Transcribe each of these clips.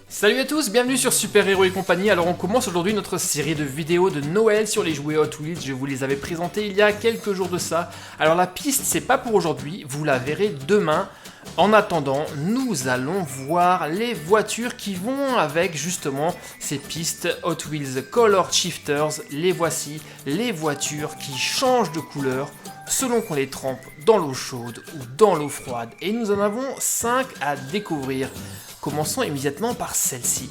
Salut à tous, bienvenue sur Super Héros et compagnie. Alors on commence aujourd'hui notre série de vidéos de Noël sur les jouets Hot Wheels. Je vous les avais présentés il y a quelques jours de ça. Alors la piste c'est pas pour aujourd'hui, vous la verrez demain. En attendant, nous allons voir les voitures qui vont avec justement ces pistes Hot Wheels Color Shifters. Les voici, les voitures qui changent de couleur selon qu'on les trempe dans l'eau chaude ou dans l'eau froide. Et nous en avons 5 à découvrir. Commençons immédiatement par celle-ci.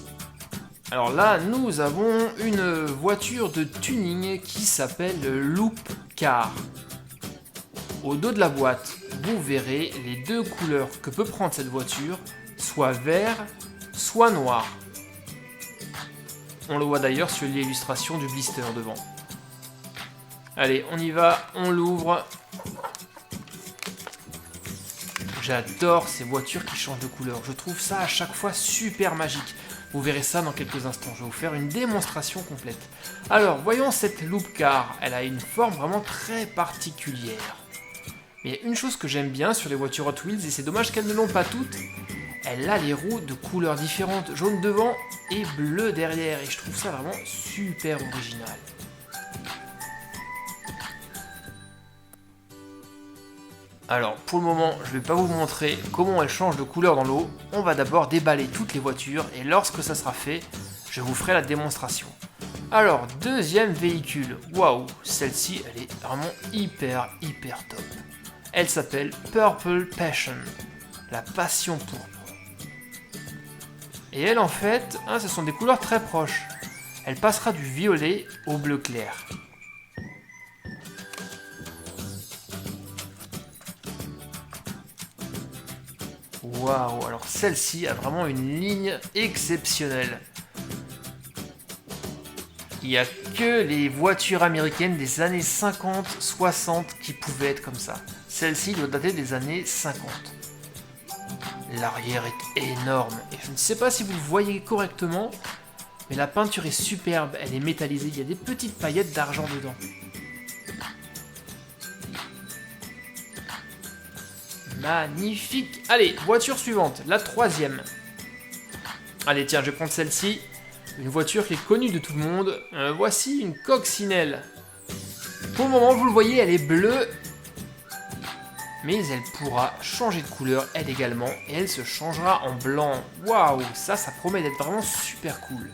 Alors là, nous avons une voiture de tuning qui s'appelle Loop Car. Au dos de la boîte, vous verrez les deux couleurs que peut prendre cette voiture, soit vert, soit noir. On le voit d'ailleurs sur l'illustration du blister devant. Allez, on y va, on l'ouvre. J'adore ces voitures qui changent de couleur. Je trouve ça à chaque fois super magique. Vous verrez ça dans quelques instants. Je vais vous faire une démonstration complète. Alors, voyons cette Loop Car. Elle a une forme vraiment très particulière. Mais il y a une chose que j'aime bien sur les voitures Hot Wheels, et c'est dommage qu'elles ne l'ont pas toutes. Elle a les roues de couleurs différentes, jaune devant et bleu derrière. Et je trouve ça vraiment super original. Alors pour le moment, je ne vais pas vous montrer comment elle change de couleur dans l'eau. On va d'abord déballer toutes les voitures et lorsque ça sera fait, je vous ferai la démonstration. Alors, deuxième véhicule. Waouh, celle-ci, elle est vraiment hyper top. Elle s'appelle Purple Passion, la passion pourpre. Et elle en fait, ce sont des couleurs très proches. Elle passera du violet au bleu clair. Waouh, alors celle-ci a vraiment une ligne exceptionnelle. Il n'y a que les voitures américaines des années 50-60 qui pouvaient être comme ça. Celle-ci doit dater des années 50. L'arrière est énorme et je ne sais pas si vous le voyez correctement, mais la peinture est superbe, elle est métallisée, il y a des petites paillettes d'argent dedans. Magnifique. Allez, voiture suivante, la troisième. Allez, tiens, je vais prendre celle-ci. Une voiture qui est connue de tout le monde. Voici une coccinelle. Pour le moment, vous le voyez, elle est bleue. Mais elle pourra changer de couleur, elle également. Et elle se changera en blanc. Waouh, ça promet d'être vraiment super cool.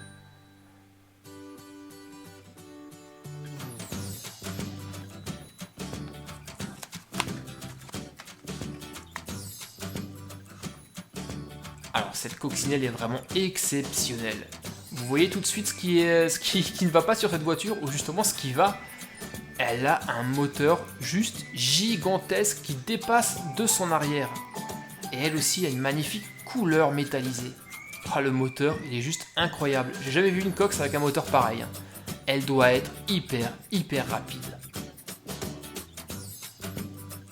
Alors cette coccinelle est vraiment exceptionnelle. Vous voyez tout de suite ce qui ne va pas sur cette voiture, ou justement ce qui va. Elle a un moteur juste gigantesque qui dépasse de son arrière. Et elle aussi a une magnifique couleur métallisée. Le moteur, il est juste incroyable. J'ai jamais vu une coque avec un moteur pareil. Elle doit être hyper rapide.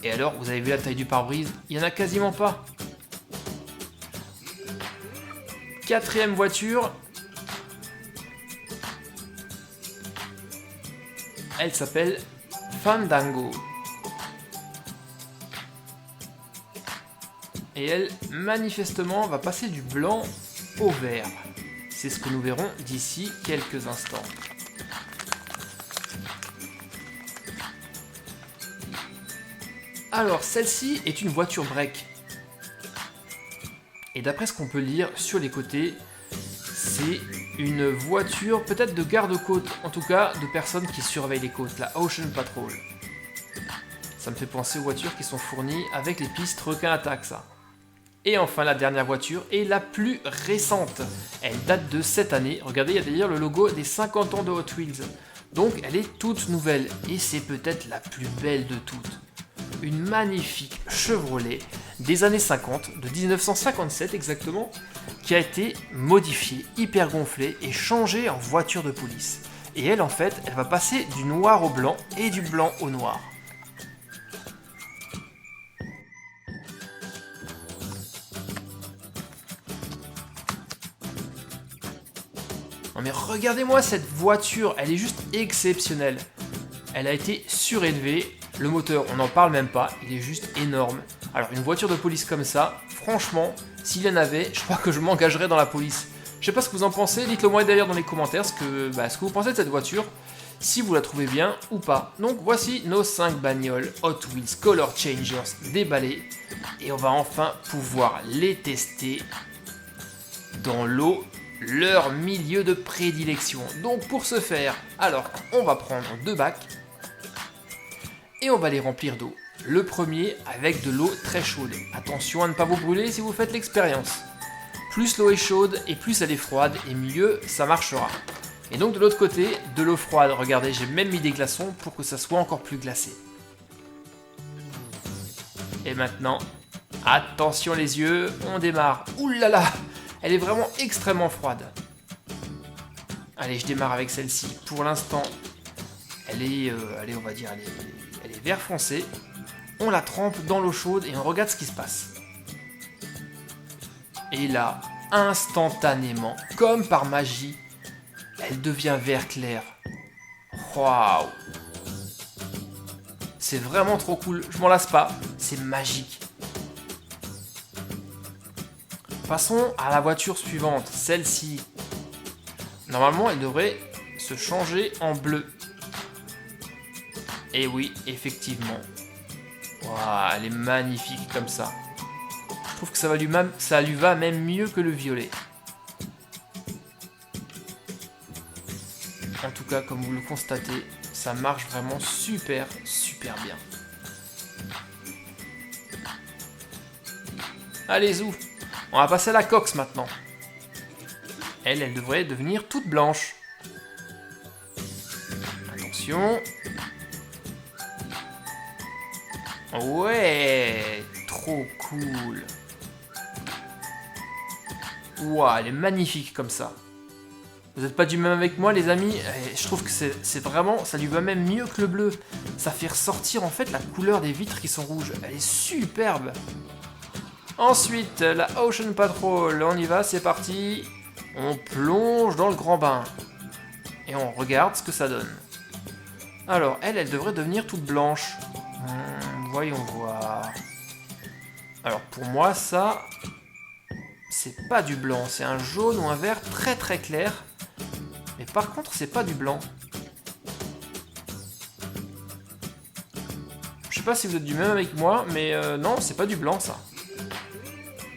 Et alors, vous avez vu la taille du pare-brise? Il n'y en a quasiment pas. Quatrième voiture. Elle s'appelle Fandango. Et elle, manifestement, va passer du blanc au vert. C'est ce que nous verrons d'ici quelques instants. Alors, celle-ci est une voiture break. Et d'après ce qu'on peut lire sur les côtés, c'est une voiture peut-être de garde-côte, en tout cas de personnes qui surveillent les côtes, la Ocean Patrol. Ça me fait penser aux voitures qui sont fournies avec les pistes requin attaque, ça. Et enfin la dernière voiture est la plus récente. Elle date de cette année. Regardez, il y a d'ailleurs le logo des 50 ans de Hot Wheels. Donc elle est toute nouvelle et c'est peut-être la plus belle de toutes. Une magnifique Chevrolet des années 50, de 1957 exactement, qui a été modifiée, hyper gonflée et changée en voiture de police. Et elle, en fait, elle va passer du noir au blanc et du blanc au noir. Non mais regardez-moi cette voiture, elle est juste exceptionnelle. Elle a été surélevée. Le moteur, on n'en parle même pas, il est juste énorme. Alors une voiture de police comme ça, franchement, s'il y en avait, je crois que je m'engagerais dans la police. Je sais pas ce que vous en pensez, dites-le moi d'ailleurs dans les commentaires ce que vous pensez de cette voiture, si vous la trouvez bien ou pas. Donc voici nos 5 bagnoles Hot Wheels Color Changers déballées, et on va enfin pouvoir les tester dans l'eau, leur milieu de prédilection. Donc pour ce faire, alors on va prendre 2 bacs, et on va les remplir d'eau. Le premier avec de l'eau très chaude. Attention à ne pas vous brûler si vous faites l'expérience. Plus l'eau est chaude et plus elle est froide, et mieux ça marchera. Et donc de l'autre côté, de l'eau froide. Regardez, j'ai même mis des glaçons pour que ça soit encore plus glacé. Et maintenant, attention les yeux, on démarre. Ouh là là, elle est vraiment extrêmement froide. Allez, je démarre avec celle-ci. Pour l'instant, elle est, allez, on va dire, elle est vert foncé. On la trempe dans l'eau chaude et on regarde ce qui se passe. Et là, instantanément, comme par magie, elle devient vert clair. Waouh! C'est vraiment trop cool, je m'en lasse pas, c'est magique. Passons à la voiture suivante, celle-ci. Normalement, elle devrait se changer en bleu. Et oui, effectivement. Waouh, elle est magnifique comme ça. Je trouve que ça lui va même mieux que le violet. En tout cas, comme vous le constatez, ça marche vraiment super bien. Allez, zou, on va passer à la cox maintenant. Elle devrait devenir toute blanche. Attention. Ouais, trop cool. Ouah, elle est magnifique comme ça. Vous n'êtes pas du même avec moi les amis? Je trouve que c'est vraiment, ça lui va même mieux que le bleu. Ça fait ressortir en fait la couleur des vitres qui sont rouges. Elle est superbe. Ensuite, la Ocean Patrol, on y va, c'est parti. On plonge dans le grand bain. Et on regarde ce que ça donne. Alors, elle devrait devenir toute blanche. Voyons voir. Alors pour moi, ça, c'est pas du blanc. C'est un jaune ou un vert très clair. Mais par contre, c'est pas du blanc. Je sais pas si vous êtes du même avec moi, mais non, c'est pas du blanc ça.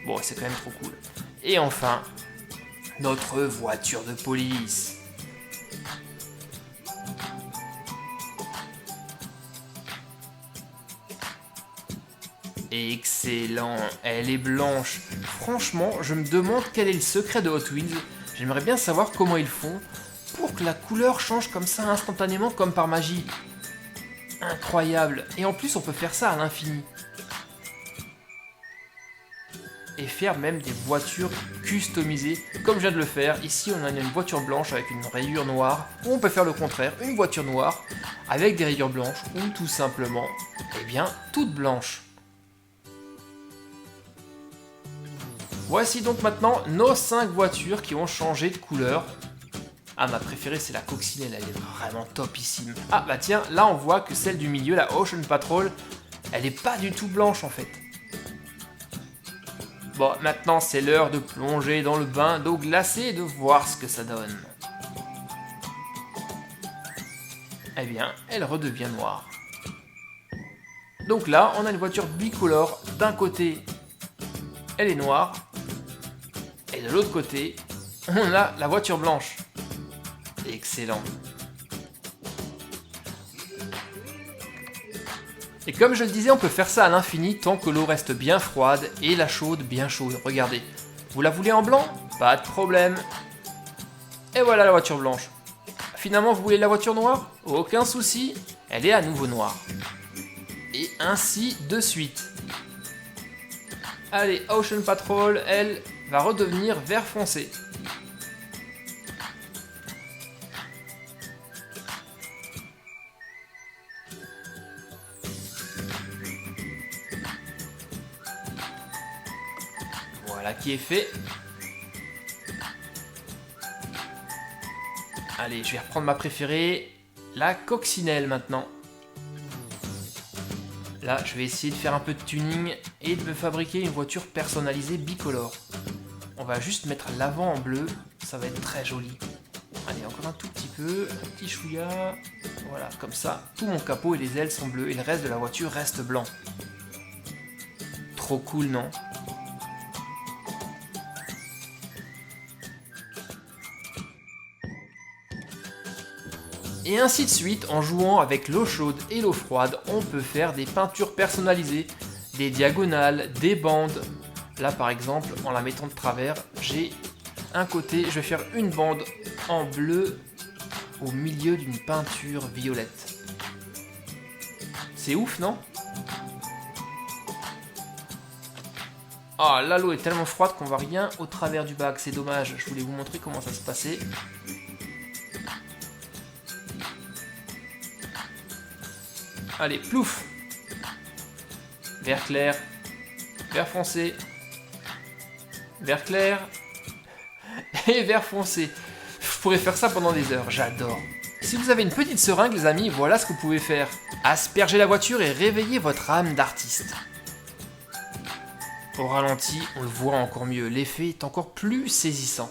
Bon, c'est quand même trop cool. Et enfin, notre voiture de police. Excellent, elle est blanche. Franchement, je me demande quel est le secret de Hot Wheels. J'aimerais bien savoir comment ils font pour que la couleur change comme ça instantanément, comme par magie. Incroyable. Et en plus, on peut faire ça à l'infini. Et faire même des voitures customisées, comme je viens de le faire. Ici, on a une voiture blanche avec une rayure noire. Ou on peut faire le contraire, une voiture noire avec des rayures blanches. Ou tout simplement, eh bien, toute blanche. Voici donc maintenant nos 5 voitures qui ont changé de couleur. Ah, ma préférée c'est la coccinelle, elle est vraiment topissime. Ah bah tiens, là on voit que celle du milieu, la Ocean Patrol, elle est pas du tout blanche en fait. Bon, maintenant c'est l'heure de plonger dans le bain d'eau glacée et de voir ce que ça donne. Eh bien, elle redevient noire. Donc là, on a une voiture bicolore. D'un côté, elle est noire. Et de l'autre côté, on a la voiture blanche. Excellent. Et comme je le disais, on peut faire ça à l'infini tant que l'eau reste bien froide et la chaude bien chaude. Regardez. Vous la voulez en blanc? Pas de problème. Et voilà la voiture blanche. Finalement, vous voulez la voiture noire? Aucun souci. Elle est à nouveau noire. Et ainsi de suite. Allez, Ocean Patrol, elle va redevenir vert foncé. Voilà qui est fait. Allez, je vais reprendre ma préférée, la coccinelle maintenant. Là, je vais essayer de faire un peu de tuning et de me fabriquer une voiture personnalisée bicolore. On va juste mettre l'avant en bleu, ça va être très joli. Allez, encore un tout petit peu, un petit chouïa. Voilà, comme ça, tout mon capot et les ailes sont bleus et le reste de la voiture reste blanc. Trop cool, non? Et ainsi de suite, en jouant avec l'eau chaude et l'eau froide, on peut faire des peintures personnalisées, des diagonales, des bandes. Là par exemple, en la mettant de travers, j'ai un côté, je vais faire une bande en bleu au milieu d'une peinture violette. C'est ouf, non? Ah, là l'eau est tellement froide qu'on voit rien au travers du bac, c'est dommage, je voulais vous montrer comment ça se passait. Allez, plouf! Vert clair, vert foncé, vert clair et vert foncé. Je pourrais faire ça pendant des heures, j'adore. Si vous avez une petite seringue les amis, voilà ce que vous pouvez faire. Asperger la voiture et réveiller votre âme d'artiste. Au ralenti, on le voit encore mieux, l'effet est encore plus saisissant.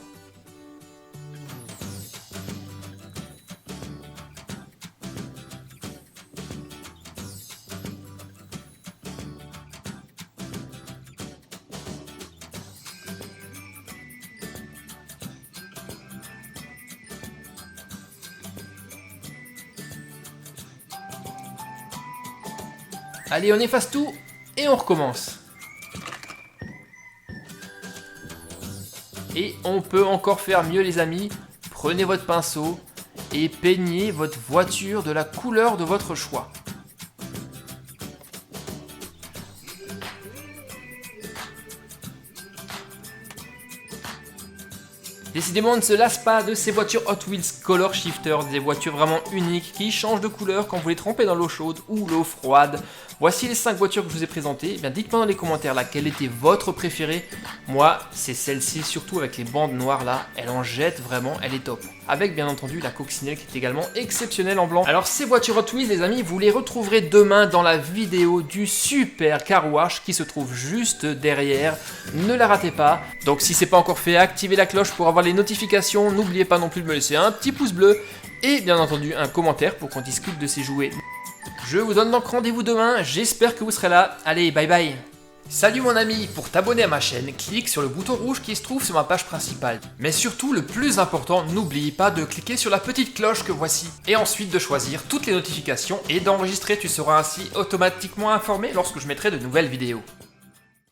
Allez, on efface tout et on recommence. Et on peut encore faire mieux les amis. Prenez votre pinceau et peignez votre voiture de la couleur de votre choix. Décidément, on ne se lasse pas de ces voitures Hot Wheels Color Shifter, des voitures vraiment uniques qui changent de couleur quand vous les trempez dans l'eau chaude ou l'eau froide. Voici les 5 voitures que je vous ai présentées. Eh bien, dites-moi dans les commentaires laquelle était votre préférée. Moi, c'est celle-ci, surtout avec les bandes noires là. Elle en jette vraiment, elle est top. Avec bien entendu la coccinelle qui est également exceptionnelle en blanc. Alors ces voitures Hot Wheels les amis, vous les retrouverez demain dans la vidéo du super car wash qui se trouve juste derrière. Ne la ratez pas. Donc si c'est pas encore fait, activez la cloche pour avoir les notifications. N'oubliez pas non plus de me laisser un petit pouce bleu et bien entendu un commentaire pour qu'on discute de ces jouets. Je vous donne donc rendez-vous demain, j'espère que vous serez là. Allez, bye bye. Salut mon ami, pour t'abonner à ma chaîne, clique sur le bouton rouge qui se trouve sur ma page principale. Mais surtout, le plus important, n'oublie pas de cliquer sur la petite cloche que voici. Et ensuite de choisir toutes les notifications et d'enregistrer, tu seras ainsi automatiquement informé lorsque je mettrai de nouvelles vidéos.